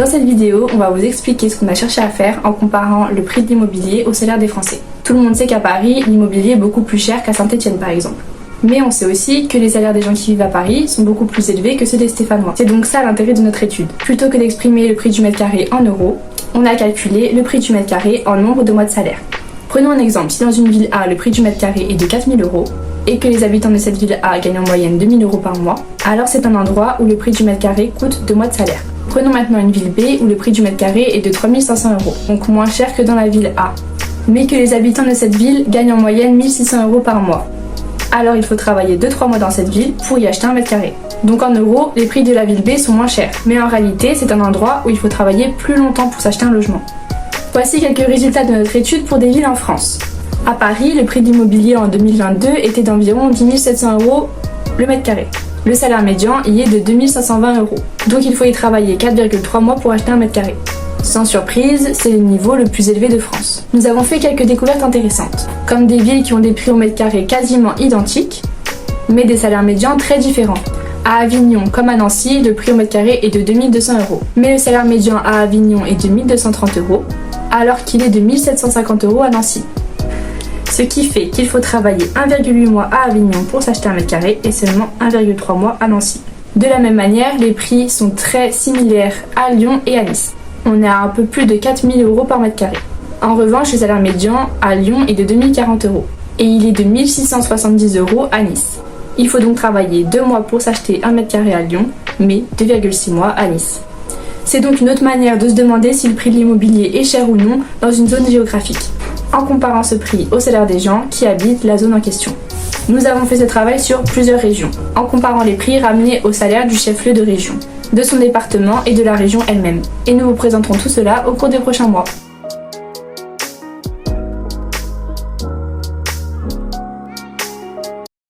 Dans cette vidéo, on va vous expliquer ce qu'on a cherché à faire en comparant le prix de l'immobilier au salaire des Français. Tout le monde sait qu'à Paris, l'immobilier est beaucoup plus cher qu'à Saint-Étienne par exemple. Mais on sait aussi que les salaires des gens qui vivent à Paris sont beaucoup plus élevés que ceux des Stéphanois. C'est donc ça l'intérêt de notre étude. Plutôt que d'exprimer le prix du mètre carré en euros, on a calculé le prix du mètre carré en nombre de mois de salaire. Prenons un exemple, si dans une ville A, le prix du mètre carré est de 4 000 € et que les habitants de cette ville A gagnent en moyenne 2 000 € par mois, alors c'est un endroit où le prix du mètre carré coûte 2 mois de salaire. Prenons maintenant une ville B où le prix du mètre carré est de 3 500 €, donc moins cher que dans la ville A, mais que les habitants de cette ville gagnent en moyenne 1 600 € par mois. Alors il faut travailler 2-3 mois dans cette ville pour y acheter un mètre carré. Donc en euros, les prix de la ville B sont moins chers, mais en réalité c'est un endroit où il faut travailler plus longtemps pour s'acheter un logement. Voici quelques résultats de notre étude pour des villes en France. À Paris, le prix de l'immobilier en 2022 était d'environ 10 700 € le mètre carré. Le salaire médian y est de 2 520 €, donc il faut y travailler 4,3 mois pour acheter un mètre carré. Sans surprise, c'est le niveau le plus élevé de France. Nous avons fait quelques découvertes intéressantes, comme des villes qui ont des prix au mètre carré quasiment identiques, mais des salaires médians très différents. À Avignon comme à Nancy, le prix au mètre carré est de 2 200 €, mais le salaire médian à Avignon est de 1 230 €, alors qu'il est de 1 750 € à Nancy. Ce qui fait qu'il faut travailler 1,8 mois à Avignon pour s'acheter un mètre carré et seulement 1,3 mois à Nancy. De la même manière, les prix sont très similaires à Lyon et à Nice. On est à un peu plus de 4 000 € par mètre carré. En revanche, le salaire médian à Lyon est de 2 040 € et il est de 1 670 € à Nice. Il faut donc travailler 2 mois pour s'acheter un mètre carré à Lyon, mais 2,6 mois à Nice. C'est donc une autre manière de se demander si le prix de l'immobilier est cher ou non dans une zone géographique, en comparant ce prix au salaire des gens qui habitent la zone en question. Nous avons fait ce travail sur plusieurs régions, en comparant les prix ramenés au salaire du chef-lieu de région, de son département et de la région elle-même. Et nous vous présenterons tout cela au cours des prochains mois.